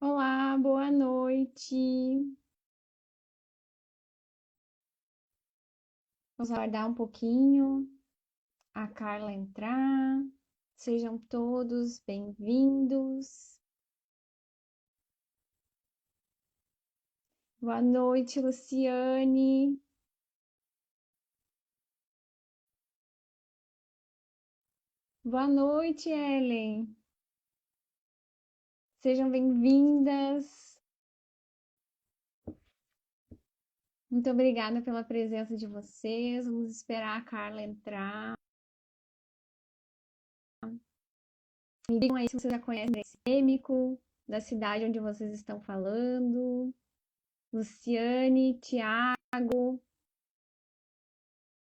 Olá, boa noite. Vamos aguardar um pouquinho a Carla entrar. Sejam todos bem-vindos. Boa noite, Luciane. Boa noite, Ellen. Sejam bem-vindas. Muito obrigada pela presença de vocês. Vamos esperar a Carla entrar. Me digam aí se vocês já conhecem o Sistêmico, da cidade onde vocês estão falando. Luciane, Tiago,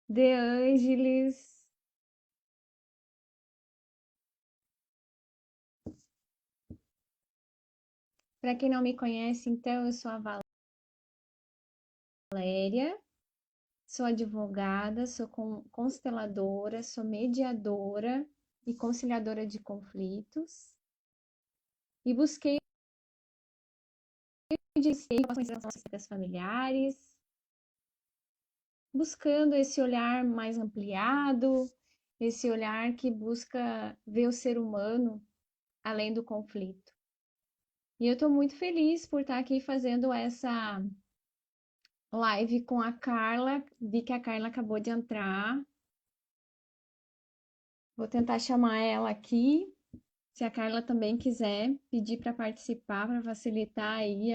De Ângeles. Para quem não me conhece, então, eu sou a Valéria, sou advogada, sou consteladora, sou mediadora e conciliadora de conflitos. E busquei relações familiares, buscando esse olhar mais ampliado, esse olhar que busca ver o ser humano além do conflito. E eu estou muito feliz por estar aqui fazendo essa live com a Carla. Vi que a Carla acabou de entrar. Vou tentar chamar ela aqui. Se a Carla também quiser pedir para participar, para facilitar aí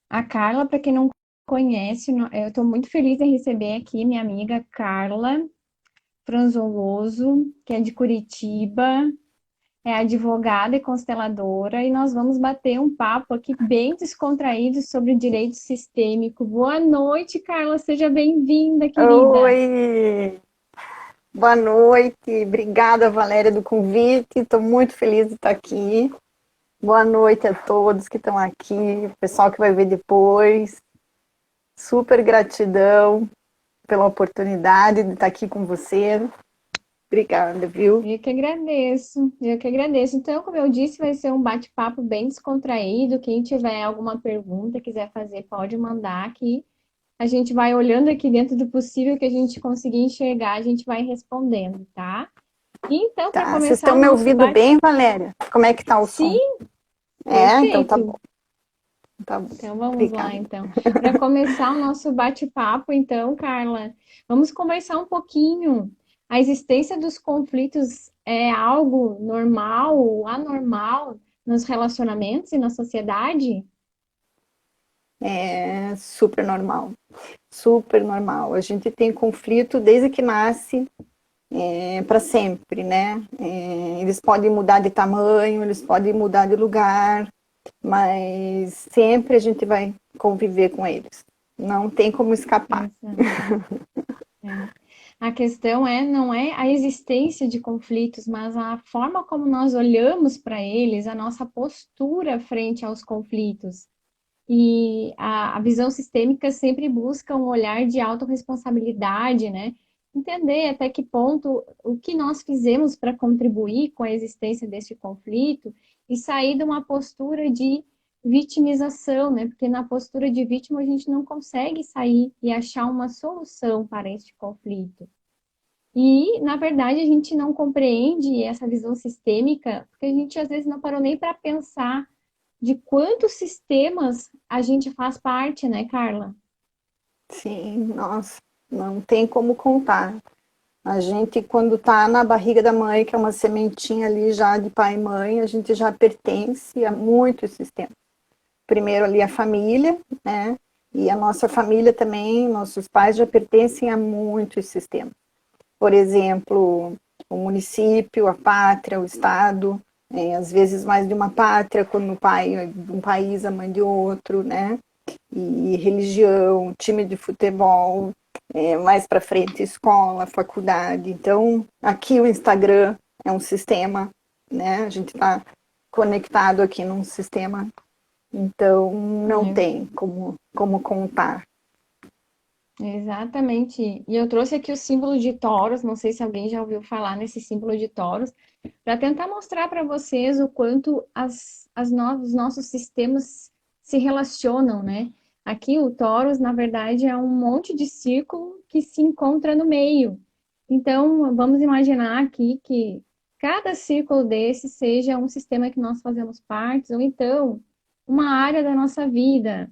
a Carla, para quem não conhece, eu estou muito feliz em receber aqui minha amiga Carla Franzoloso, que é de Curitiba, é advogada e consteladora, e nós vamos bater um papo aqui bem descontraído sobre direito sistêmico. Boa noite, Carla, seja bem-vinda, querida. Oi, boa noite. Obrigada, Valéria, do convite. Estou muito feliz de estar aqui. Boa noite a todos que estão aqui, o pessoal que vai ver depois. Super gratidão pela oportunidade de estar aqui com você. Obrigada, viu? Eu que agradeço, eu que agradeço. Então, como eu disse, vai ser um bate-papo bem descontraído. Quem tiver alguma pergunta, quiser fazer, pode mandar aqui. A gente vai olhando aqui dentro do possível que a gente conseguir enxergar, a gente vai respondendo, tá? Então, para Tá, vocês começar estão o me nosso ouvindo bate... bem, Valéria? Como é que tá o som? Sim, Então tá perfeito. bom. Tá bom. Então, vamos lá, Obrigada. então. Para começar o nosso bate-papo, então, Carla, vamos conversar um pouquinho. A existência dos conflitos é algo normal ou anormal nos relacionamentos e na sociedade? É super normal. Super normal. A gente tem conflito desde que nasce, para sempre, né? Eles podem mudar de tamanho, eles podem mudar de lugar, mas sempre a gente vai conviver com eles. Não tem como escapar. Exato. É. A questão não é a existência de conflitos, mas a forma como nós olhamos para eles, a nossa postura frente aos conflitos. E a visão sistêmica sempre busca um olhar de autorresponsabilidade, né? Entender até que ponto o que nós fizemos para contribuir com a existência deste conflito e sair de uma postura de vitimização, né? Porque na postura de vítima a gente não consegue sair e achar uma solução para este conflito. E, na verdade, a gente não compreende essa visão sistêmica, porque a gente às vezes não parou nem para pensar de quantos sistemas a gente faz parte, né, Carla? Sim, nossa, não tem como contar. A gente, quando está na barriga da mãe, que é uma sementinha ali já de pai e mãe, a gente já pertence a muitos sistemas. Primeiro ali a família, né? E a nossa família também, nossos pais já pertencem a muitos sistemas. Por exemplo, o município, a pátria, o estado, às vezes mais de uma pátria, quando o pai é de um país, a mãe de outro, né? E religião, time de futebol, mais para frente escola, faculdade. Então, aqui o Instagram é um sistema, né? A gente está conectado aqui num sistema, então não É, tem como contar. Exatamente. E eu trouxe aqui o símbolo de Taurus, não sei se alguém já ouviu falar nesse símbolo de Taurus, para tentar mostrar para vocês o quanto os nossos sistemas se relacionam, né? Aqui o Taurus, na verdade, é um monte de círculo que se encontra no meio. Então, vamos imaginar aqui que cada círculo desse seja um sistema que nós fazemos parte, ou então uma área da nossa vida,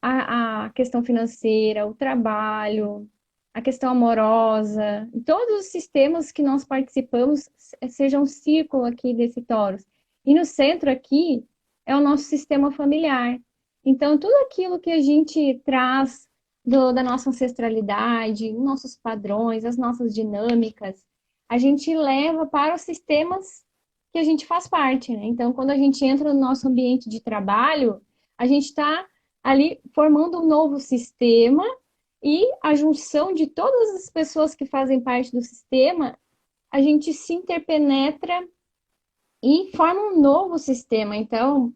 a questão financeira, o trabalho, a questão amorosa, todos os sistemas que nós participamos sejam um círculo aqui desse Taurus. E no centro aqui é o nosso sistema familiar. Então, tudo aquilo que a gente traz da nossa ancestralidade, nossos padrões, as nossas dinâmicas, a gente leva para os sistemas que a gente faz parte, né? Então, quando a gente entra no nosso ambiente de trabalho, a gente está ali formando um novo sistema e a junção de todas as pessoas que fazem parte do sistema, a gente se interpenetra e forma um novo sistema. Então,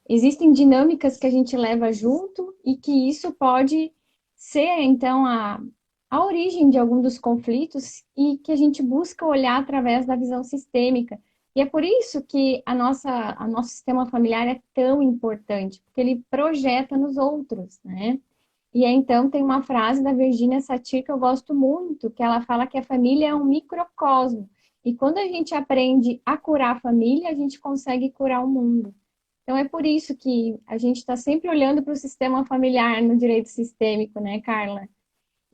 existem dinâmicas que a gente leva junto e que isso pode ser, então, a origem de algum dos conflitos e que a gente busca olhar através da visão sistêmica. E é por isso que a nosso sistema familiar é tão importante, porque ele projeta nos outros, né? E aí, então tem uma frase da Virginia Satir que eu gosto muito, que ela fala que a família é um microcosmo. E quando a gente aprende a curar a família, a gente consegue curar o mundo. Então é por isso que a gente está sempre olhando para o sistema familiar no direito sistêmico, né, Carla?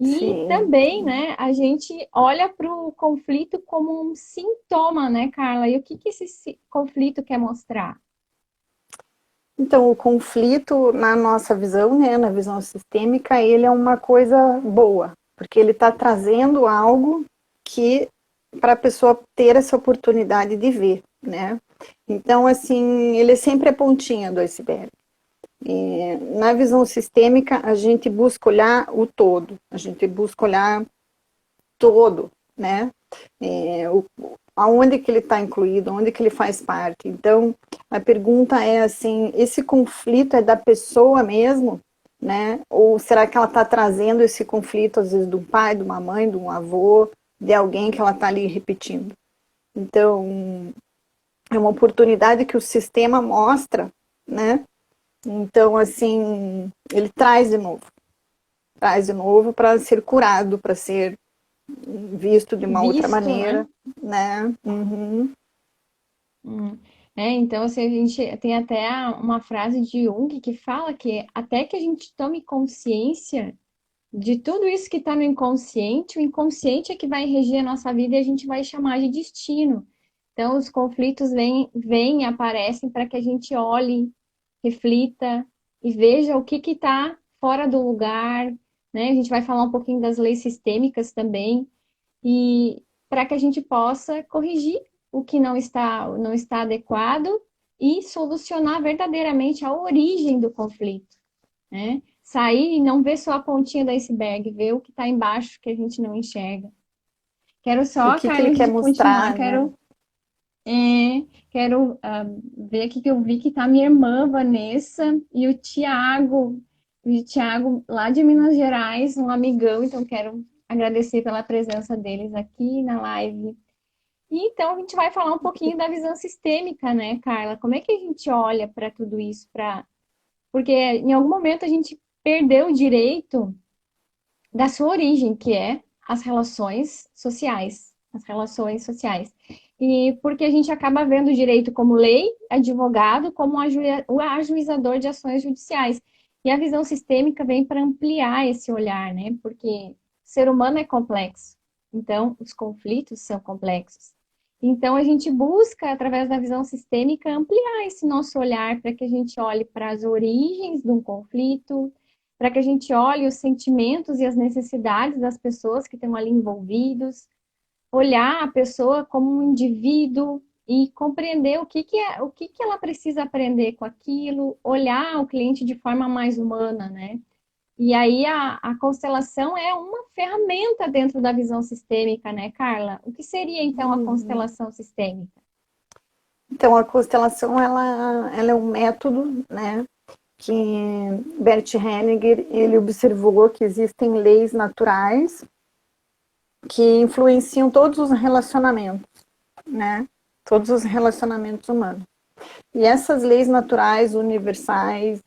E Sim. também, né, a gente olha para o conflito como um sintoma, né, Carla? E o que esse conflito quer mostrar? Então, o conflito, na nossa visão, né, na visão sistêmica, ele é uma coisa boa, porque ele está trazendo algo que para a pessoa ter essa oportunidade de ver, né? Então, assim, ele é sempre a pontinha do iceberg. E, na visão sistêmica, a gente busca olhar o todo, a gente busca olhar todo, né? Aonde que ele está incluído, onde que ele faz parte. Então, a pergunta é assim, esse conflito é da pessoa mesmo, né? Ou será que ela está trazendo esse conflito, às vezes, de um pai, de uma mãe, de um avô, de alguém que ela está ali repetindo? Então, é uma oportunidade que o sistema mostra, né? Então, assim, ele traz de novo para ser curado, para ser visto de uma outra Visto, né? maneira, né? Uhum. Hum. Então, assim, a gente tem até uma frase de Jung que fala que até que a gente tome consciência de tudo isso que está no inconsciente, o inconsciente é que vai reger a nossa vida e a gente vai chamar de destino. Então, os conflitos vêm e aparecem para que a gente olhe, reflita e veja o que está fora do lugar, né? A gente vai falar um pouquinho das leis sistêmicas também, e para que a gente possa corrigir o que não está adequado e solucionar verdadeiramente a origem do conflito, né? Sair e não ver só a pontinha do iceberg, ver o que está embaixo que a gente não enxerga. Quero O só, que que Carla, ele antes quer de continuar, mostrar, né? quero ver aqui que eu vi que está minha irmã Vanessa e o Tiago lá de Minas Gerais, um amigão, então quero agradecer pela presença deles aqui na live. E então a gente vai falar um pouquinho da visão sistêmica, né, Carla? Como é que a gente olha para tudo isso? Porque em algum momento a gente perdeu o direito da sua origem, que é as relações sociais. As relações sociais. E porque a gente acaba vendo o direito como lei, advogado, como o ajuizador de ações judiciais. E a visão sistêmica vem para ampliar esse olhar, né? Porque o ser humano é complexo. Então, os conflitos são complexos. Então, a gente busca, através da visão sistêmica, ampliar esse nosso olhar para que a gente olhe para as origens de um conflito, para que a gente olhe os sentimentos e as necessidades das pessoas que estão ali envolvidos, olhar a pessoa como um indivíduo e compreender o que ela precisa aprender com aquilo, olhar o cliente de forma mais humana, né? E aí a constelação é uma ferramenta dentro da visão sistêmica, né, Carla? O que seria então a Uhum. constelação sistêmica? Então, a constelação, ela é um método, né? que Bert Hellinger, ele observou que existem leis naturais que influenciam todos os relacionamentos, né? Todos os relacionamentos humanos. E essas leis naturais universais,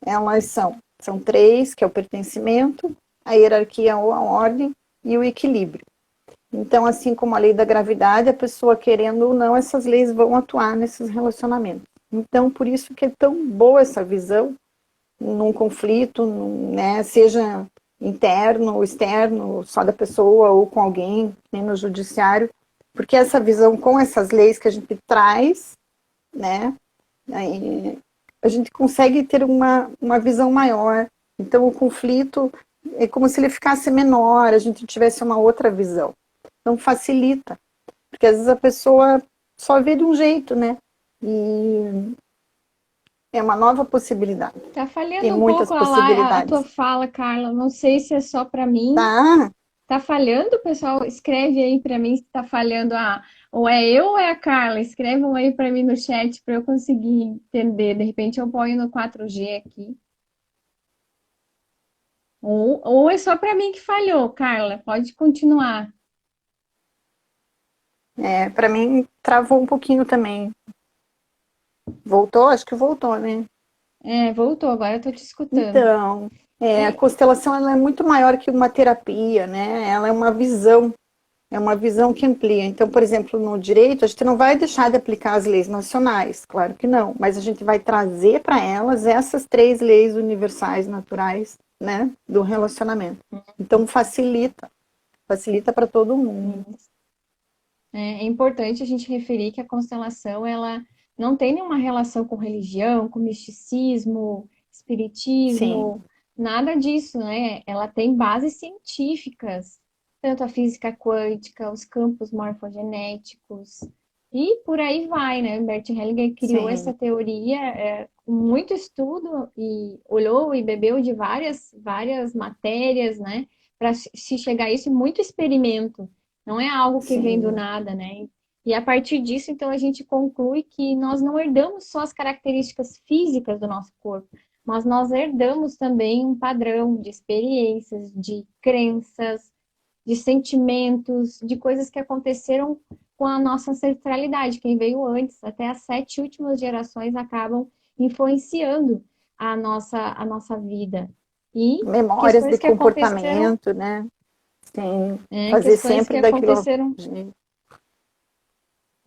elas são três, que é o pertencimento, a hierarquia ou a ordem e o equilíbrio. Então, assim como a lei da gravidade, a pessoa querendo ou não, essas leis vão atuar nesses relacionamentos. Então, por isso que é tão boa essa visão num conflito, né, seja interno ou externo, só da pessoa ou com alguém, nem no judiciário, porque essa visão com essas leis que a gente traz, né, a gente consegue ter uma visão maior. Então, o conflito é como se ele ficasse menor, a gente tivesse uma outra visão. Então, facilita, porque às vezes a pessoa só vê de um jeito, né? E é uma nova possibilidade. Tá Tem falhando um muitas pouco a tua possibilidades. fala, Carla. Não sei se é só para mim. Tá? Tá falhando, pessoal? Escreve aí para mim se tá falhando. Ou é eu ou é a Carla. Escrevam aí para mim no chat para eu conseguir entender. De repente eu ponho no 4G aqui. Ou é só para mim que falhou, Carla. Pode continuar. Para mim, travou um pouquinho também. Voltou? Acho que voltou, né? É, voltou, agora eu tô te escutando. Então, a É, constelação ela é muito maior que uma terapia, né? Ela é uma visão que amplia. Então, por exemplo, no direito, a gente não vai deixar de aplicar as leis nacionais, claro que não, mas a gente vai trazer para elas essas três leis universais naturais, né, do relacionamento. Então, facilita para todo mundo. é importante a gente referir que a constelação, ela não tem nenhuma relação com religião, com misticismo, espiritismo, Sim, nada disso, né? Ela tem bases científicas, tanto a física quântica, os campos morfogenéticos, e por aí vai, né? Bert Hellinger criou essa sim, teoria com muito estudo e olhou e bebeu de várias matérias, né? Para se chegar a isso, e muito experimento. Não é algo que vem do sim, nada, né? E a partir disso, então, a gente conclui que nós não herdamos só as características físicas do nosso corpo, mas nós herdamos também um padrão de experiências, de crenças, de sentimentos, de coisas que aconteceram com a nossa ancestralidade. Quem veio antes, até as 7 últimas gerações acabam influenciando a nossa vida. E memórias de questões que aconteceram, comportamento, né? Sim, é, fazer questões que sempre daquilo. aconteceram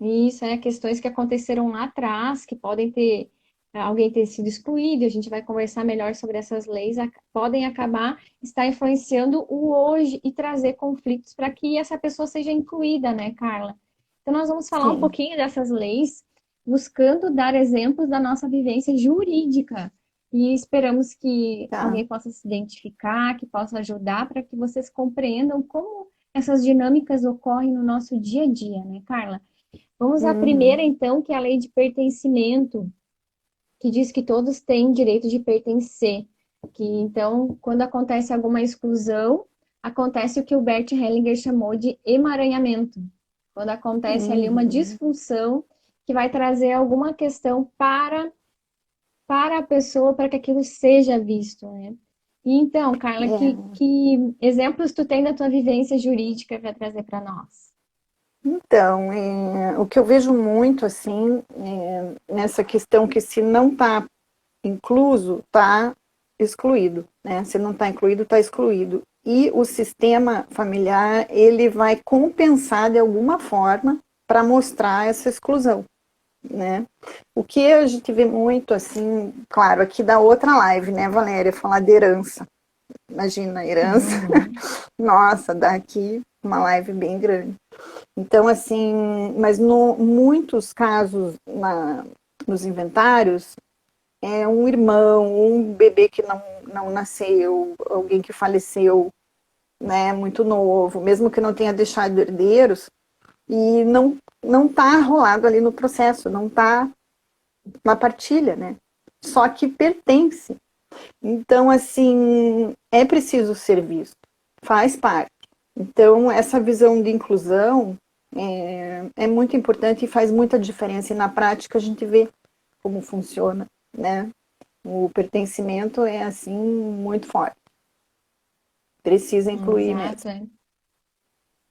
Isso, questões que aconteceram lá atrás, que podem ter, alguém ter sido excluído, a gente vai conversar melhor sobre essas leis, podem acabar, estar influenciando o hoje e trazer conflitos para que essa pessoa seja incluída, né, Carla? Então, nós vamos falar um Sim, pouquinho dessas leis, buscando dar exemplos da nossa vivência jurídica. E esperamos que tá. alguém possa se identificar, que possa ajudar para que vocês compreendam como essas dinâmicas ocorrem no nosso dia a dia, né, Carla? Vamos à primeira, Uhum. então, que é a lei de pertencimento, que diz que todos têm direito de pertencer. Que, então, quando acontece alguma exclusão, acontece o que o Bert Hellinger chamou de emaranhamento. Quando acontece ali uma Uhum. disfunção que vai trazer alguma questão para a pessoa, para que aquilo seja visto, né? E então, Carla, É. que exemplos tu tem da tua vivência jurídica para trazer para nós? Então, o que eu vejo muito assim, nessa questão que se não está incluso, está excluído, né? Se não está incluído, está excluído. E o sistema familiar, ele vai compensar de alguma forma para mostrar essa exclusão, né? O que a gente vê muito assim, claro, aqui da outra live, né, Valéria, falar de herança. Imagina, herança, Uhum. nossa, dá aqui uma live bem grande. Então, assim, mas muitos casos nos inventários, é um irmão, um bebê que não nasceu, alguém que faleceu, né, muito novo, mesmo que não tenha deixado herdeiros, e não está rolado ali no processo, não está na partilha, né? Só que pertence. Então, assim, é preciso ser visto, faz parte. Então, essa visão de inclusão é muito importante e faz muita diferença. E na prática a gente vê como funciona, né? O pertencimento é, assim, muito forte. Precisa incluir mesmo, Exato, é.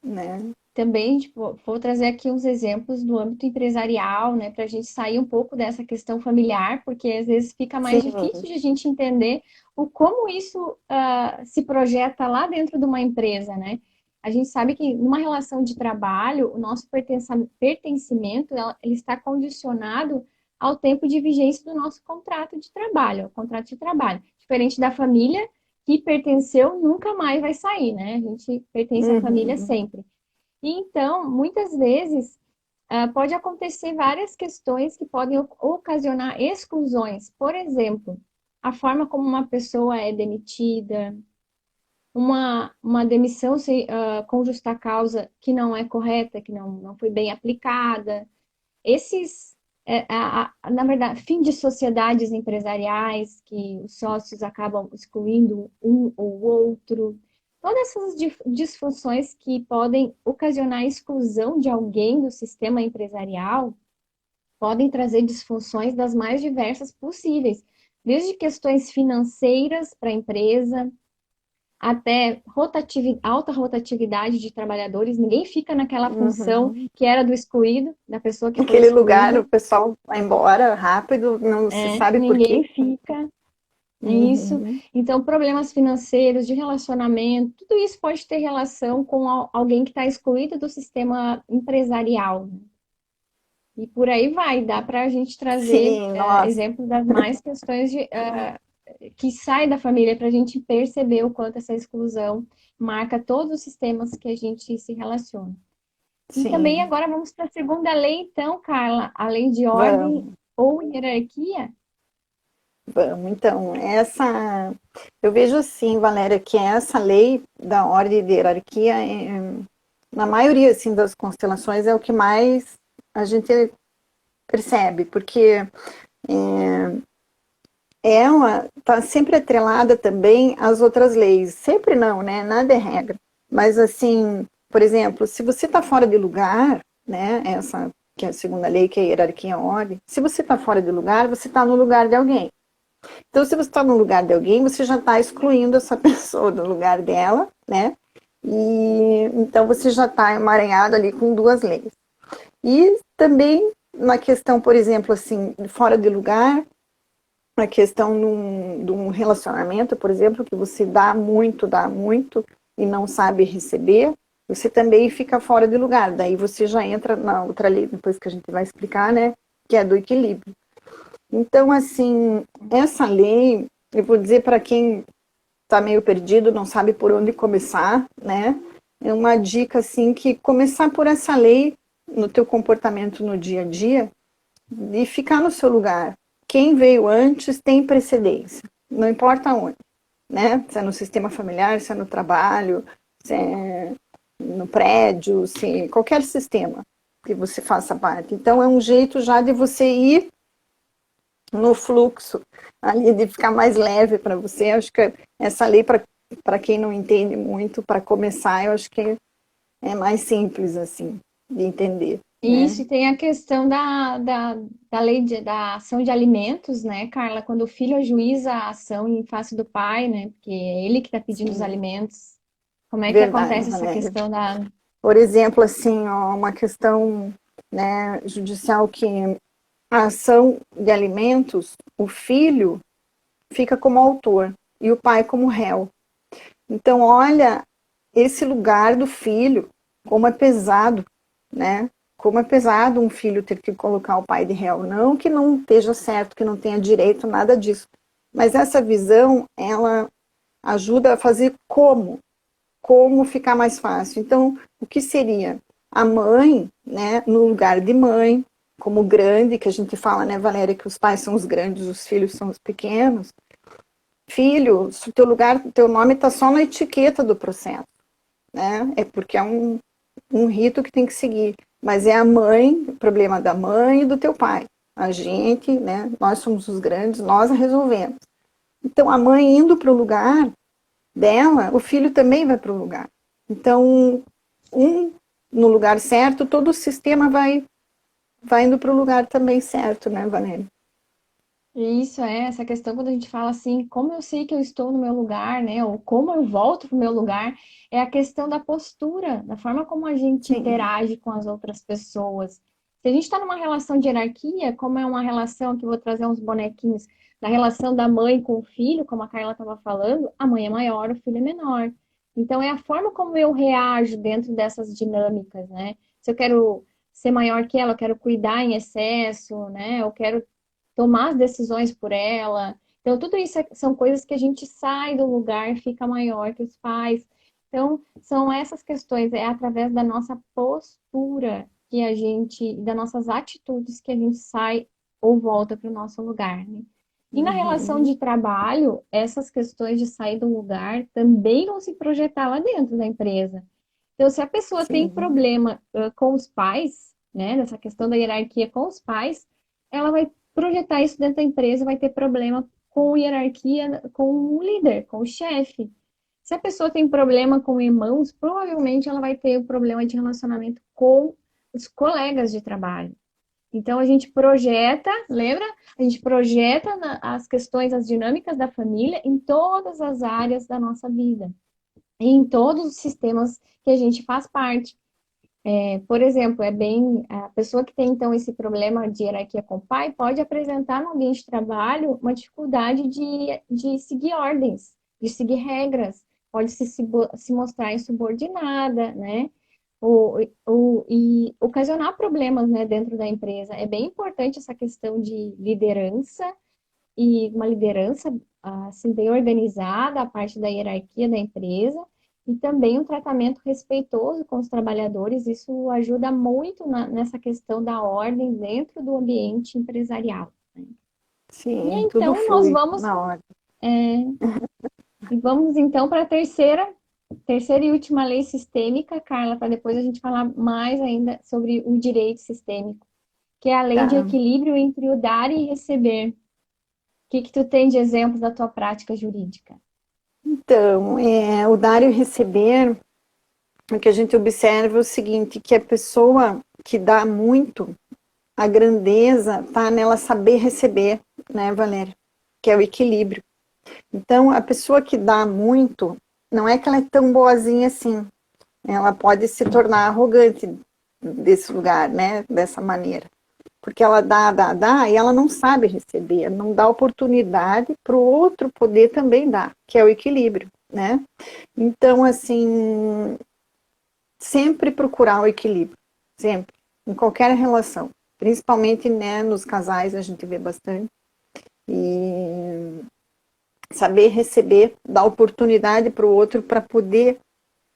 né? Também, tipo, vou trazer aqui uns exemplos do âmbito empresarial, né, para a gente sair um pouco dessa questão familiar, porque às vezes fica mais difícil Sim, de a gente entender o como isso se projeta lá dentro de uma empresa, né? A gente sabe que numa relação de trabalho, o nosso pertencimento, ele está condicionado ao tempo de vigência do nosso contrato de trabalho, o contrato de trabalho. Diferente da família, que pertenceu nunca mais vai sair, né? A gente pertence à família uhum, sempre. E então, muitas vezes, pode acontecer várias questões que podem ocasionar exclusões. Por exemplo, a forma como uma pessoa é demitida, uma demissão com justa causa que não é correta, que não foi bem aplicada. Esses, na verdade, fim de sociedades empresariais que os sócios acabam excluindo um ou outro. Todas essas disfunções que podem ocasionar a exclusão de alguém do sistema empresarial podem trazer disfunções das mais diversas possíveis, desde questões financeiras para a empresa, até alta rotatividade de trabalhadores, ninguém fica naquela função uhum. que era do excluído, da pessoa que foi Naquele lugar excluída, o pessoal vai embora rápido, não se sabe por ninguém quê. fica nisso. Uhum. Então, problemas financeiros, de relacionamento, tudo isso pode ter relação com alguém que está excluído do sistema empresarial, né? E por aí vai, dá para a gente trazer Sim, nossa, exemplos das mais questões que saem da família para a gente perceber o quanto essa exclusão marca todos os sistemas que a gente se relaciona. E também sim, agora vamos para a segunda lei, então, Carla, a lei de ordem vamos, ou hierarquia. vamos. Então, eu vejo assim, Valéria, que essa lei da ordem e da hierarquia, na maioria, assim, das constelações, é o que mais a gente percebe, porque ela está sempre atrelada também às outras leis. Sempre não, né? Nada é regra. Mas assim, por exemplo, se você está fora de lugar, né? Essa que é a segunda lei, que é a hierarquia ordem. Se você está fora de lugar, você está no lugar de alguém. Então, se você está no lugar de alguém, você já está excluindo essa pessoa do lugar dela, né? E então você já está emaranhado ali com duas leis. E também na questão, por exemplo, assim, fora de lugar, a questão de um relacionamento, por exemplo, que você dá muito e não sabe receber, você também fica fora de lugar. Daí você já entra na outra lei, depois que a gente vai explicar, né? Que é do equilíbrio. Então, assim, essa lei, eu vou dizer para quem está meio perdido, não sabe por onde começar, né? É uma dica, assim, que começar por essa lei no teu comportamento no dia a dia e ficar no seu lugar. Quem veio antes tem precedência, não importa onde, né? Se é no sistema familiar, se é no trabalho, se é no prédio, se qualquer sistema que você faça parte. Então é um jeito já de você ir no fluxo, ali de ficar mais leve para você. Acho que essa lei para quem não entende muito, para começar, eu acho que é mais simples assim de entender, né? Isso, e tem a questão da lei da ação de alimentos, né, Carla? Quando o filho ajuiza a ação em face do pai, né? Porque é ele que está pedindo os Sim, alimentos. Como é que verdade, acontece essa Valéria. questão da. Por exemplo, assim, ó, uma questão, né, judicial que a ação de alimentos, o filho fica como autor e o pai como réu. Então, olha esse lugar do filho, como é pesado, né? Como é pesado um filho ter que colocar o pai de réu. Não que não esteja certo, que não tenha direito, nada disso. Mas essa visão, ela ajuda a fazer como ficar mais fácil. Então, o que seria? A mãe, né, no lugar de mãe, como grande, que a gente fala, né, Valéria, que os pais são os grandes, os filhos são os pequenos. Filho, se o teu lugar, teu nome está só na etiqueta do processo, né? É porque é um rito que tem que seguir. Mas é a mãe, o problema da mãe e do teu pai. A gente, né, nós somos os grandes, nós resolvemos. Então, a mãe indo para o lugar dela, o filho também vai para o lugar. Então, um no lugar certo, todo o sistema vai indo para o lugar também certo, né, Valéria? Isso é essa questão quando a gente fala assim, como eu sei que eu estou no meu lugar, né? Ou como eu volto para o meu lugar, é a questão da postura, da forma como a gente Sim, interage com as outras pessoas. Se a gente está numa relação de hierarquia, como é uma relação que eu vou trazer uns bonequinhos, da relação da mãe com o filho, como a Carla estava falando, a mãe é maior, o filho é menor. Então é a forma como eu reajo dentro dessas dinâmicas, né? Se eu quero ser maior que ela, eu quero cuidar em excesso, né? Eu quero tomar as decisões por ela. Então, tudo isso são coisas que a gente sai do lugar, fica maior que os pais. Então, são essas questões, é através da nossa postura que a gente, das nossas atitudes que a gente sai ou volta para o nosso lugar, né? E na relação uhum, de trabalho, essas questões de sair do lugar também vão se projetar lá dentro da empresa. Então, se a pessoa tem sim, problema com os pais, né, nessa questão da hierarquia com os pais, ela vai projetar isso dentro da empresa, vai ter problema com hierarquia, com o líder, com o chefe. Se a pessoa tem problema com irmãos, provavelmente ela vai ter um problema de relacionamento com os colegas de trabalho. Então a gente projeta, lembra? A gente projeta as questões, as dinâmicas da família em todas as áreas da nossa vida, em todos os sistemas que a gente faz parte. Por exemplo, é bem a pessoa que tem então esse problema de hierarquia com o pai pode apresentar no ambiente de trabalho uma dificuldade de seguir ordens, de seguir regras, pode se mostrar insubordinada, né? E ocasionar problemas, né, dentro da empresa. É bem importante essa questão de liderança e uma liderança assim bem organizada, a parte da hierarquia da empresa e também um tratamento respeitoso com os trabalhadores. Isso ajuda muito nessa questão da ordem dentro do ambiente empresarial, né? E sim, tudo então nós flui vamos na hora. e vamos então para a terceira e última lei sistêmica, Carla, para depois a gente falar mais ainda sobre o direito sistêmico, que é a lei de Tá. equilíbrio entre o dar e receber. O que que tu tem de exemplos da tua prática jurídica? Então, o dar e o receber, o que a gente observa é o seguinte, que a pessoa que dá muito, a grandeza está nela saber receber, né, Valéria? Que é o equilíbrio. Então, a pessoa que dá muito, não é que ela é tão boazinha assim. Ela pode se tornar arrogante desse lugar, né? Dessa maneira. Porque ela dá, e ela não sabe receber, não dá oportunidade para o outro poder também dar, que é o equilíbrio, né? Então, assim, sempre procurar o equilíbrio, sempre, em qualquer relação, principalmente, né, nos casais a gente vê bastante, e saber receber, dar oportunidade para o outro para poder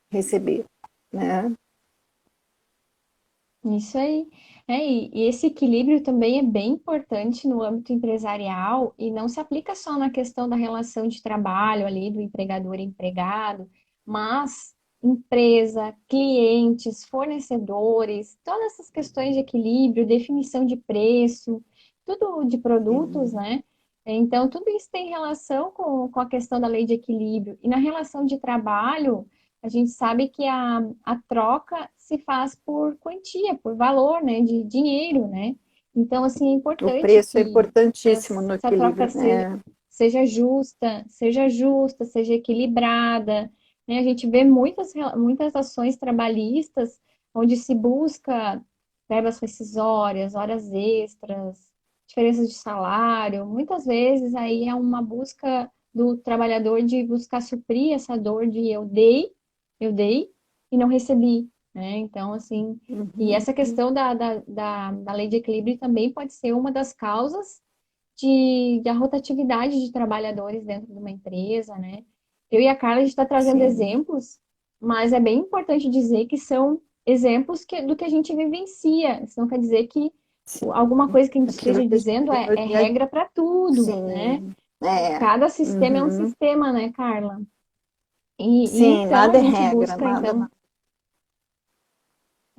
receber, né? Isso aí. E esse equilíbrio também é bem importante no âmbito empresarial e não se aplica só na questão da relação de trabalho ali do empregador e empregado, mas empresa, clientes, fornecedores, todas essas questões de equilíbrio, definição de preço, tudo de produtos, Sim. né? Então, tudo isso tem relação com a questão da lei de equilíbrio. E na relação de trabalho, a gente sabe que a troca se faz por quantia, por valor, né, de dinheiro, né? Então, assim, é O importante preço é que importantíssimo no essa troca equilíbrio, né? seja justa, seja equilibrada, né? A gente vê muitas ações trabalhistas onde se busca verbas rescisórias, horas extras, diferenças de salário. Muitas vezes aí é uma busca do trabalhador de buscar suprir essa dor de eu dei e não recebi, né? Então, assim, e Uhum. essa questão da lei de equilíbrio também pode ser uma das causas da rotatividade de trabalhadores dentro de uma empresa, né? Eu e a Carla, a gente está trazendo Sim, exemplos, mas é bem importante dizer que são exemplos do que a gente vivencia. Isso não quer dizer que sim. alguma coisa que a gente Aquilo esteja que a gente dizendo vê no é dia a dia. regra para tudo, né? Sim, é. Cada sistema é um Uhum. sistema, né, Carla? E Sim, então a nada é gente regra, busca, nada, então, nada.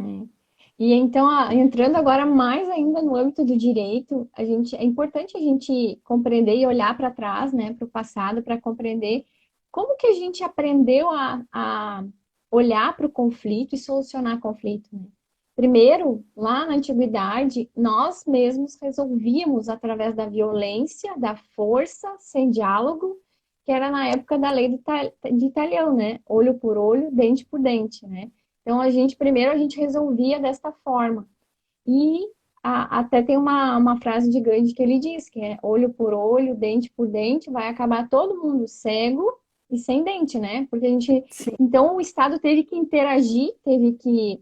é, e então, entrando agora mais ainda no âmbito do direito, é importante a gente compreender e olhar para trás, né, para o passado, para compreender como que a gente aprendeu a olhar para o conflito e solucionar conflito, né? Primeiro, lá na antiguidade, nós mesmos resolvíamos através da violência, da força, sem diálogo, que era na época da lei de Italião, né? Olho por olho, dente por dente, né? Então, primeiro a gente resolvia desta forma. E até tem uma frase de Gandhi que ele diz, que é olho por olho, dente por dente, vai acabar todo mundo cego e sem dente, né? Porque Sim, então o Estado teve que interagir, teve que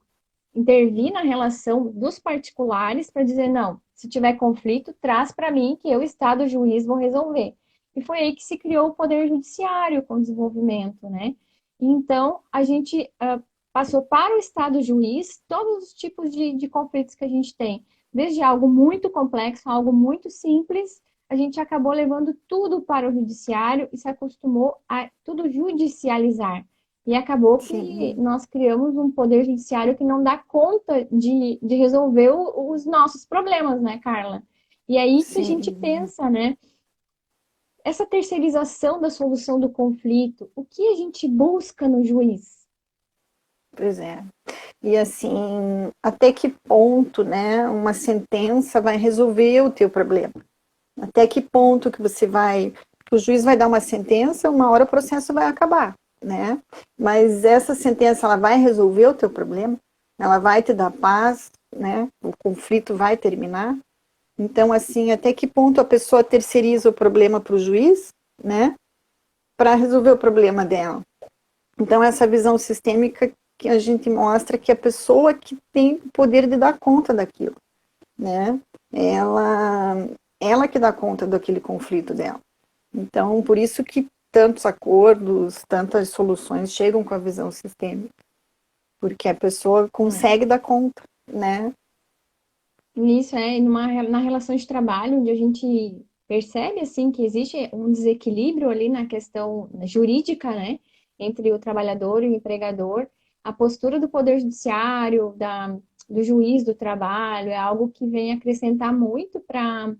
intervir na relação dos particulares para dizer, não, se tiver conflito, traz para mim que eu, Estado, juiz, vou resolver. E foi aí que se criou o Poder Judiciário com o desenvolvimento, né? Então, a gente passou para o Estado juiz todos os tipos de conflitos que a gente tem. Desde algo muito complexo, algo muito simples, a gente acabou levando tudo para o judiciário e se acostumou a tudo judicializar. E acabou que sim, nós criamos um poder judiciário que não dá conta de resolver os nossos problemas, né, Carla? E aí que a gente sim. pensa, né? Essa terceirização da solução do conflito, o que a gente busca no juiz? Pois é. E assim, até que ponto, né, uma sentença vai resolver o teu problema? Até que ponto que você vai, que o juiz vai dar uma sentença, uma hora o processo vai acabar, né? Mas essa sentença, ela vai resolver o teu problema? Ela vai te dar paz, né? O conflito vai terminar? Então, assim, até que ponto a pessoa terceiriza o problema para o juiz, né? Para resolver o problema dela. Então, essa visão sistêmica que a gente mostra que a pessoa que tem o poder de dar conta daquilo, né? Ela, ela que dá conta daquele conflito dela. Então, por isso que tantos acordos, tantas soluções chegam com a visão sistêmica, porque a pessoa consegue dar conta, né? Nisso, na relação de trabalho, onde a gente percebe, assim, que existe um desequilíbrio ali na questão jurídica, né, entre o trabalhador e o empregador, a postura do Poder Judiciário, do juiz do trabalho, é algo que vem acrescentar muito para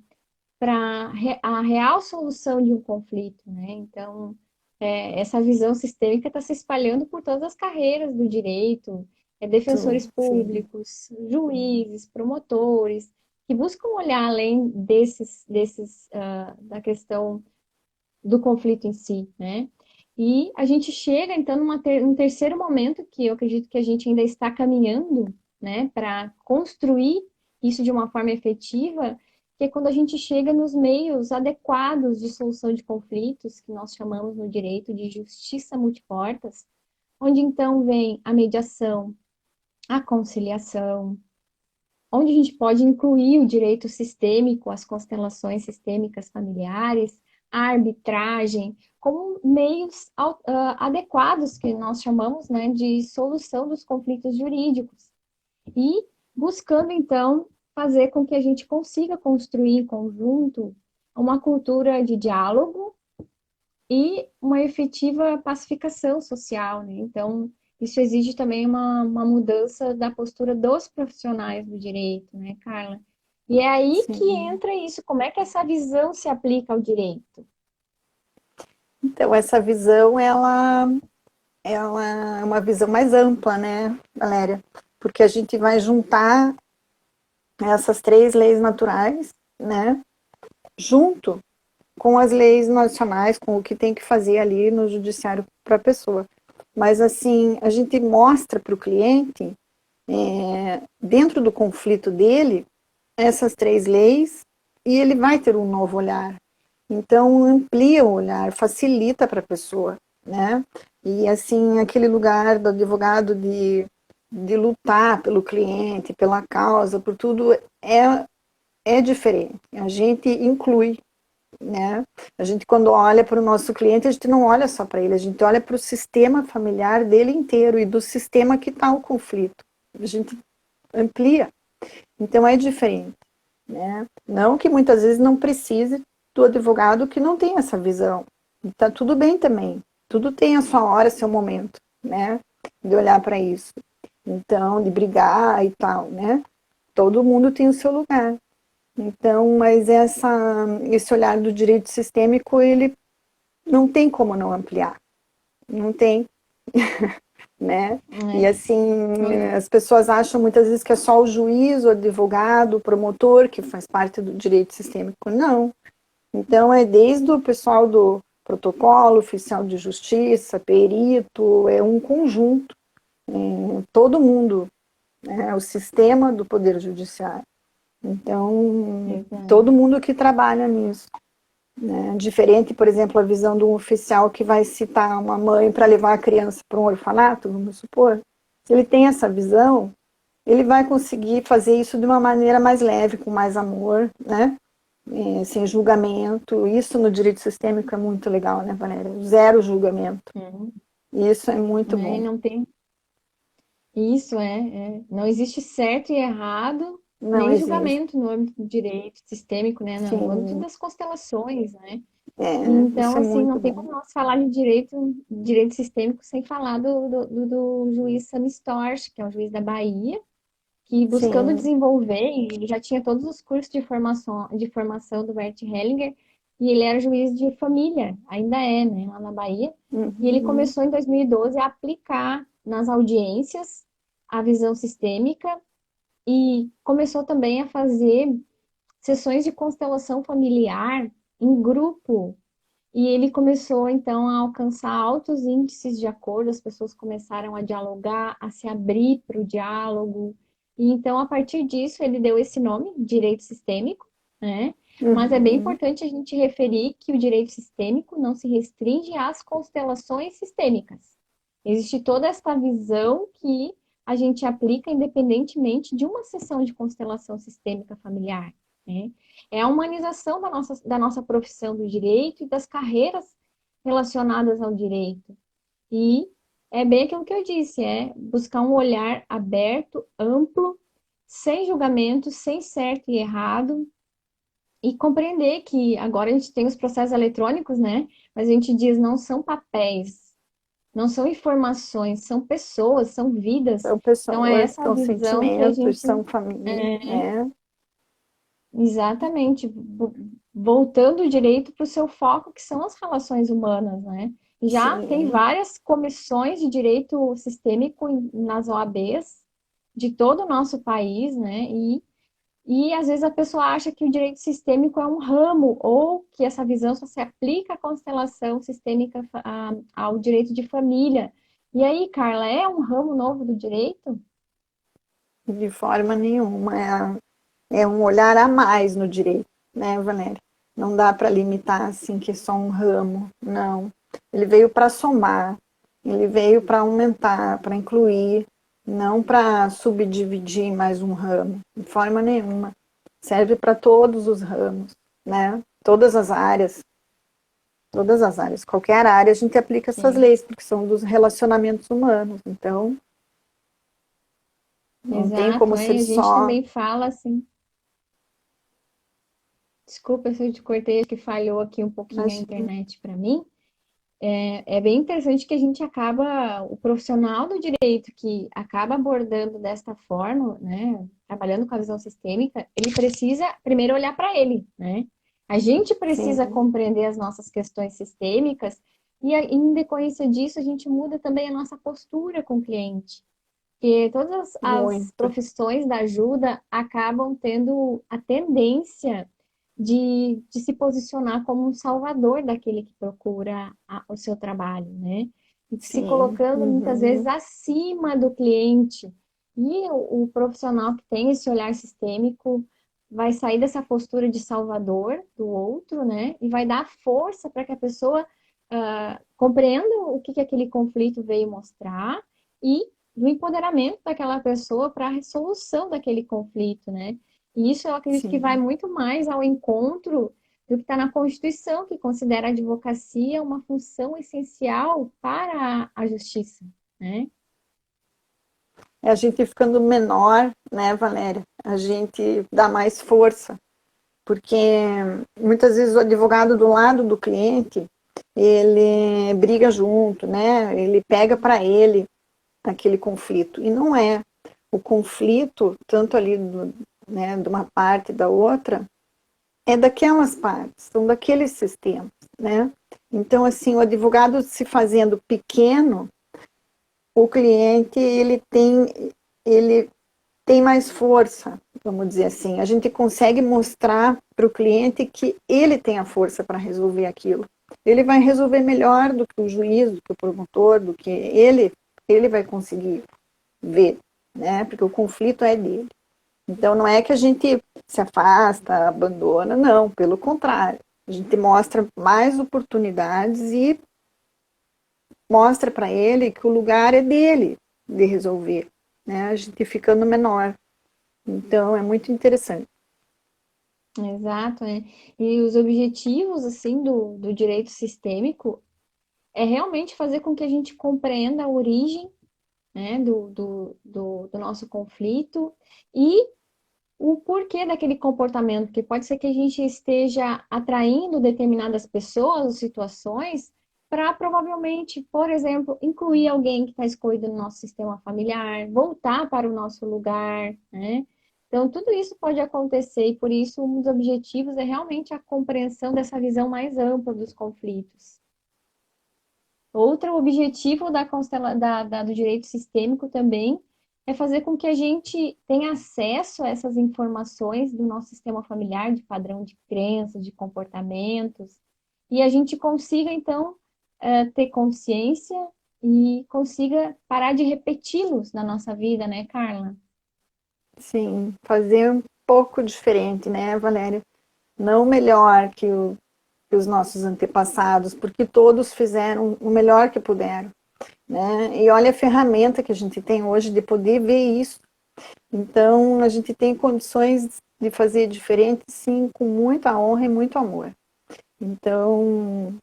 a real solução de um conflito, né? Então, essa visão sistêmica está se espalhando por todas as carreiras do direito, defensores Sim, públicos, juízes, promotores, que buscam olhar além da questão do conflito em si, né? E a gente chega, então, num terceiro momento que eu acredito que a gente ainda está caminhando, né, para construir isso de uma forma efetiva, que é quando a gente chega nos meios adequados de solução de conflitos, que nós chamamos no direito de justiça multiportas, onde então vem a mediação, a conciliação, onde a gente pode incluir o direito sistêmico, as constelações sistêmicas familiares, a arbitragem, como meios adequados que nós chamamos, né, de solução dos conflitos jurídicos. E buscando, então, fazer com que a gente consiga construir em conjunto uma cultura de diálogo e uma efetiva pacificação social, né? Então, isso exige também uma mudança da postura dos profissionais do direito, né, Carla? E é aí que sim. entra isso, como é que essa visão se aplica ao direito? Então, essa visão, ela é uma visão mais ampla, né, Valéria? Porque a gente vai juntar essas três leis naturais, né, junto com as leis nacionais, com o que tem que fazer ali no judiciário para a pessoa. Mas, assim, a gente mostra para o cliente, dentro do conflito dele, essas três leis e ele vai ter um novo olhar. Então, amplia o olhar, facilita para a pessoa, né? E, assim, aquele lugar do advogado de lutar pelo cliente, pela causa, por tudo, é diferente. A gente inclui, né? A gente, quando olha para o nosso cliente, a gente não olha só para ele, a gente olha para o sistema familiar dele inteiro e do sistema que está o conflito. A gente amplia. Então, é diferente, né? Não que muitas vezes não precise do advogado que não tem essa visão. Está tudo bem também. Tudo tem a sua hora, seu momento, né? De olhar para isso. Então, de brigar e tal, né? Todo mundo tem o seu lugar. Então, mas esse olhar do direito sistêmico, ele não tem como não ampliar. Não tem, né? E é? assim, Olha, as pessoas acham muitas vezes que é só o juiz, o advogado, o promotor que faz parte do direito sistêmico. Não. Então, é desde o pessoal do protocolo, oficial de justiça, perito, é um conjunto, todo mundo, né, o sistema do Poder Judiciário. Então, exato. todo mundo que trabalha nisso. Né? Diferente, por exemplo, a visão de um oficial que vai citar uma mãe para levar a criança para um orfanato, vamos supor. Se ele tem essa visão, ele vai conseguir fazer isso de uma maneira mais leve, com mais amor, né? Sem julgamento. Isso no direito sistêmico é muito legal, né, Valéria? Zero julgamento. Uhum. Isso é muito Né? E bom. não tem. Isso não existe certo e errado, Não nem existe. julgamento no âmbito do direito sistêmico, né? No âmbito Sim, das constelações, né? isso Então, é assim, muito não tem bom. como nós falar de direito sistêmico sem falar do juiz Sam Storch, que é um juiz da Bahia, que buscando Sim. desenvolver, e ele já tinha todos os cursos de formação do Bert Hellinger, e ele era juiz de família, ainda é, né, lá na Bahia, e ele Uhum. começou em 2012 a aplicar nas audiências a visão sistêmica e começou também a fazer sessões de constelação familiar em grupo, e ele começou, então, a alcançar altos índices de acordo, as pessoas começaram a dialogar, a se abrir para o diálogo. E, então, a partir disso, ele deu esse nome, direito sistêmico, né? Mas é bem Uhum. importante a gente referir que o direito sistêmico não se restringe às constelações sistêmicas. Existe toda essa visão que a gente aplica independentemente de uma sessão de constelação sistêmica familiar, né? É a humanização da nossa profissão do direito e das carreiras relacionadas ao direito. E é bem aquilo que eu disse, é buscar um olhar aberto, amplo, sem julgamento, sem certo e errado, e compreender que agora a gente tem os processos eletrônicos, né? Mas a gente diz não são papéis, não são informações, são pessoas, são vidas. São Então é pessoas, essa são visão que a sentimentos, gente são família. exatamente, voltando direito para o seu foco, que são as relações humanas, né? Já tem Sim. várias comissões de direito sistêmico nas OABs de todo o nosso país, né? E às vezes a pessoa acha que o direito sistêmico é um ramo, ou que essa visão só se aplica à constelação sistêmica ao direito de família. E aí, Carla, é um ramo novo do direito? De forma nenhuma. É um olhar a mais no direito, né, Valéria? Não dá para limitar assim que é só um ramo, não. Ele veio para somar, ele veio para aumentar, para incluir, não para subdividir mais um ramo, de forma nenhuma. Serve para todos os ramos, né? Todas as áreas, qualquer área a gente aplica essas Sim, leis, porque são dos relacionamentos humanos. Então, não tem como exato, ser é. E a gente só. também fala assim. Desculpa se eu te cortei, acho que falhou aqui um pouquinho a Imagina. internet para mim. É bem interessante que a gente acaba, o profissional do direito que acaba abordando desta forma, né, trabalhando com a visão sistêmica, ele precisa primeiro olhar para ele, né? A gente precisa Sim, compreender as nossas questões sistêmicas e, em decorrência disso, a gente muda também a nossa postura com o cliente. Porque todas as muito. profissões da ajuda acabam tendo a tendência de se posicionar como um salvador daquele que procura o seu trabalho, né? E se Sim. colocando muitas vezes Uhum. acima do cliente. E o profissional que tem esse olhar sistêmico vai sair dessa postura de salvador do outro, né? E vai dar força para que a pessoa compreenda o que aquele conflito veio mostrar e do empoderamento daquela pessoa para a resolução daquele conflito, né? E isso eu acredito que vai Sim. muito mais ao encontro do que está na Constituição, que considera a advocacia uma função essencial para a justiça, né? É a gente ficando menor, né, Valéria? A gente dá mais força, porque muitas vezes o advogado do lado do cliente, ele briga junto, né? Ele pega para ele aquele conflito. E não é. O conflito, tanto ali né, de uma parte e da outra, é daquelas partes, são daqueles sistemas, né? Então, assim, o advogado se fazendo pequeno, o cliente ele tem mais força, vamos dizer assim. A gente consegue mostrar para o cliente que ele tem a força para resolver aquilo. Ele vai resolver melhor do que o juiz, do que o promotor, do que ele vai conseguir ver, né? Porque o conflito é dele. Então não é que a gente se afasta, abandona, não, pelo contrário. A gente mostra mais oportunidades e mostra para ele que o lugar é dele de resolver, né? A gente ficando menor. Então é muito interessante. Exato, né? E os objetivos, assim, do direito sistêmico é realmente fazer com que a gente compreenda a origem, né, do nosso conflito e o porquê daquele comportamento, porque pode ser que a gente esteja atraindo determinadas pessoas ou situações para provavelmente, por exemplo, incluir alguém que está excluído no nosso sistema familiar, voltar para o nosso lugar, né? Então, tudo isso pode acontecer e por isso um dos objetivos é realmente a compreensão dessa visão mais ampla dos conflitos. Outro objetivo do direito sistêmico também é fazer com que a gente tenha acesso a essas informações do nosso sistema familiar, de padrão de crenças, de comportamentos, e a gente consiga, então, ter consciência e consiga parar de repeti-los na nossa vida, né, Carla? Sim, fazer um pouco diferente, né, Valéria? Não melhor que os nossos antepassados, porque todos fizeram o melhor que puderam, né? E olha a ferramenta que a gente tem hoje de poder ver isso. Então, a gente tem condições de fazer diferente, sim, com muita honra e muito amor. Então,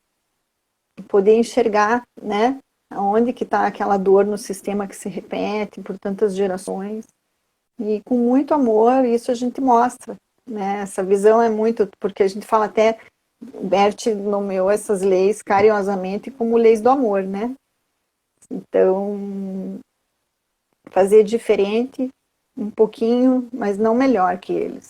poder enxergar, né, onde que está aquela dor no sistema que se repete por tantas gerações. E com muito amor, isso a gente mostra, né? Essa visão é muito, porque a gente fala até, Bert nomeou essas leis carinhosamente como leis do amor, né? Então, fazer diferente, um pouquinho, mas não melhor que eles,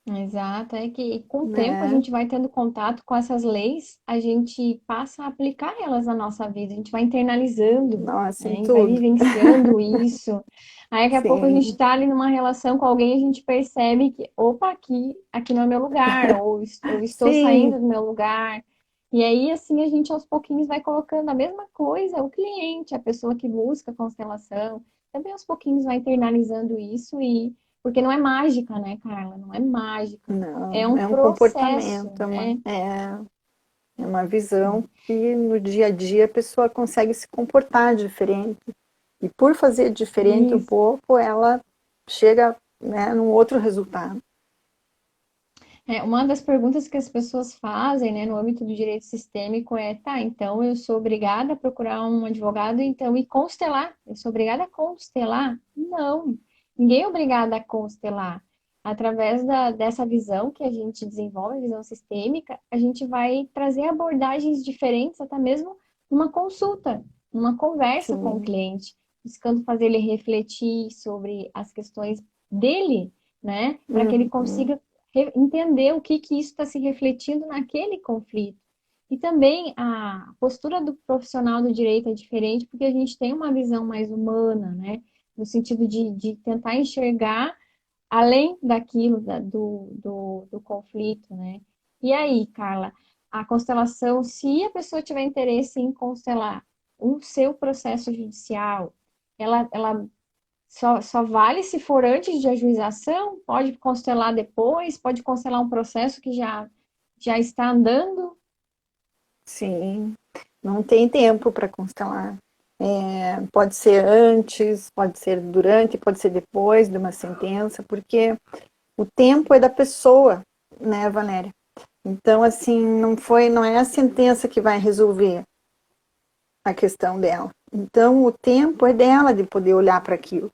Exato, é que com o tempo a né? gente vai tendo contato com essas leis, a gente passa a aplicar elas na nossa vida, a gente vai internalizando, Nossa, em né, e vai tudo. vivenciando isso. Aí daqui a pouco a gente Sim, está ali numa relação com alguém e a gente percebe que, opa, aqui não é meu lugar, ou eu estou sim, saindo do meu lugar. E aí, assim, a gente aos pouquinhos vai colocando a mesma coisa, o cliente, a pessoa que busca a constelação, também aos pouquinhos vai internalizando isso e porque não é mágica, né, Carla? Não é mágica. É não, um é um processo, comportamento, né? é uma visão que no dia a dia a pessoa consegue se comportar diferente. E por fazer diferente um Isso. pouco, ela chega, né, num outro resultado. É, uma das perguntas que as pessoas fazem, né, no âmbito do direito sistêmico é, tá, então eu sou obrigada a procurar um advogado, então, e constelar? Eu sou obrigada a constelar? Não, ninguém é obrigada a constelar. Através dessa visão que a gente desenvolve, visão sistêmica, a gente vai trazer abordagens diferentes, até mesmo numa consulta, numa conversa com o Sim. cliente, buscando fazer ele refletir sobre as questões dele, né, para que ele Uhum. consiga entender o que isso está se refletindo naquele conflito. E também a postura do profissional do direito é diferente, porque a gente tem uma visão mais humana, né? No sentido de tentar enxergar além daquilo, do conflito, né? E aí, Carla, a constelação, se a pessoa tiver interesse em constelar o seu processo judicial, ela só vale se for antes de ajuização? Pode constelar depois? Pode constelar um processo que já está andando? Sim, não tem tempo para constelar. Pode ser antes, pode ser durante, pode ser depois de uma sentença, porque o tempo é da pessoa, né, Valéria? Então, assim, não é a sentença que vai resolver a questão dela. Então, o tempo é dela de poder olhar para aquilo.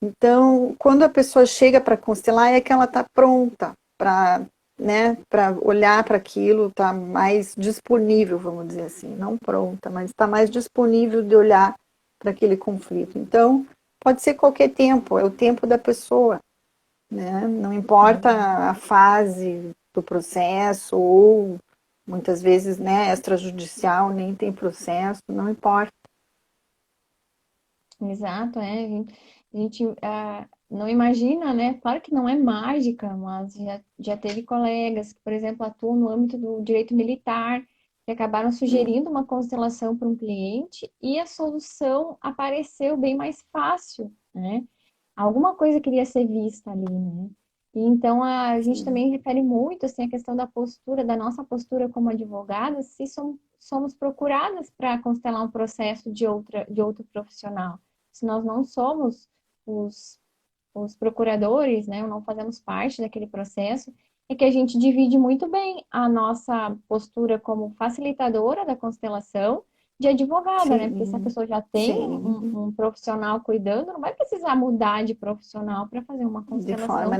Então, quando a pessoa chega para constelar, é que ela está pronta para, né, para olhar para aquilo, está mais disponível, vamos dizer assim, não pronta, mas está mais disponível de olhar para aquele conflito. Então, pode ser qualquer tempo, é o tempo da pessoa, né? Não importa a fase do processo ou muitas vezes, né, extrajudicial, nem tem processo, não importa. Exato, a gente não imagina, né? Claro que não é mágica, mas já teve colegas que, por exemplo, atuam no âmbito do direito militar, que acabaram Hum, sugerindo uma constelação para um cliente e a solução apareceu bem mais fácil, né? Alguma coisa queria ser vista ali, né? E então a gente sim, também refere muito assim a questão da postura, da nossa postura como advogadas, se somos procuradas para constelar um processo de outro profissional. Se nós não somos os, os procuradores, né, ou não fazemos parte daquele processo, é que a gente divide muito bem a nossa postura como facilitadora da constelação de advogada, né? Porque se a sim, pessoa já tem sim, um profissional cuidando, não vai precisar mudar de profissional para fazer uma de forma constelação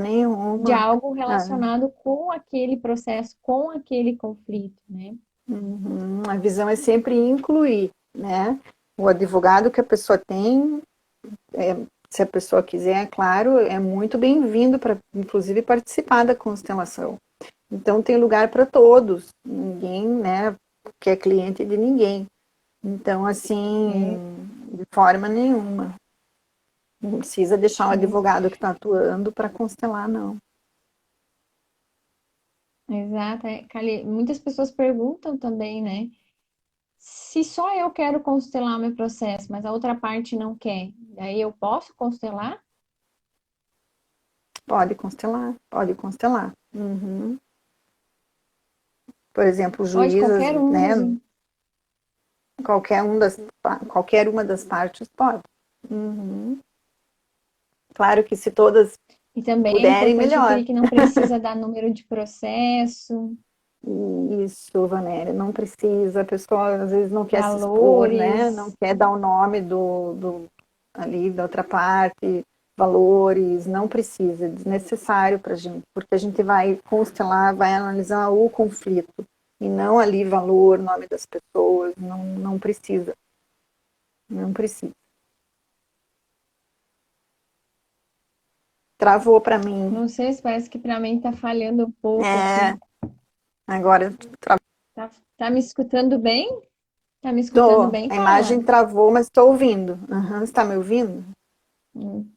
de nenhuma. algo Ah, relacionado com aquele processo, com aquele conflito, né? uhum. A visão é sempre incluir, né? O advogado que a pessoa tem, se a pessoa quiser, é claro, é muito bem-vindo para, inclusive, participar da constelação. Então, tem lugar para todos, ninguém, né, que é cliente de ninguém. Então, assim, É, de forma nenhuma. Não precisa deixar o é, advogado que está atuando para constelar, não. exato. Kali, muitas pessoas perguntam também, né? Se só eu quero constelar meu processo, mas a outra parte não quer, daí eu posso constelar? Pode constelar, pode constelar. Uhum. Por exemplo, Pode juízes, qualquer um né, dos. qualquer, qualquer uma das partes pode. Uhum. Claro que se todas E também é puderem, importante melhor. referir que não precisa dar número de processo, Isso, Vanéria, não precisa, a pessoa às vezes não quer se expor, né? Não valores, quer dar o nome ali da outra parte, valores, não precisa, é desnecessário para a gente, porque a gente vai constelar, vai analisar o conflito, e não ali valor, nome das pessoas, não, não precisa, não precisa. Travou para mim. não sei se parece que para mim tá falhando um pouco É, aqui. agora Tá me escutando bem? Tá me escutando tô, bem, a Carla? imagem travou, mas estou ouvindo. Uhum, você está me ouvindo? Hum,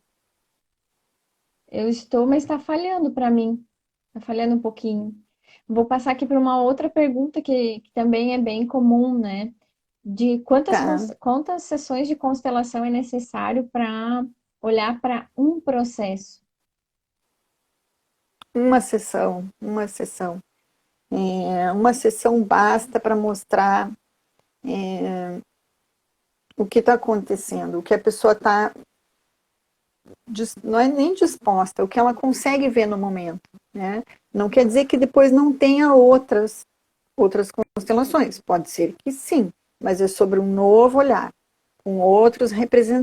Eu estou, mas está falhando para mim. Tá falhando um pouquinho. Vou passar aqui para uma outra pergunta que também é bem comum, né? De Tá. quantas sessões de constelação é necessário para olhar para um processo? Uma sessão, uma sessão. Uma sessão basta para mostrar o que está acontecendo, o que a pessoa está, não é nem disposta, o que ela consegue ver no momento. Né? Não quer dizer que depois não tenha outras constelações, pode ser que sim, mas é sobre um novo olhar, com outros representantes.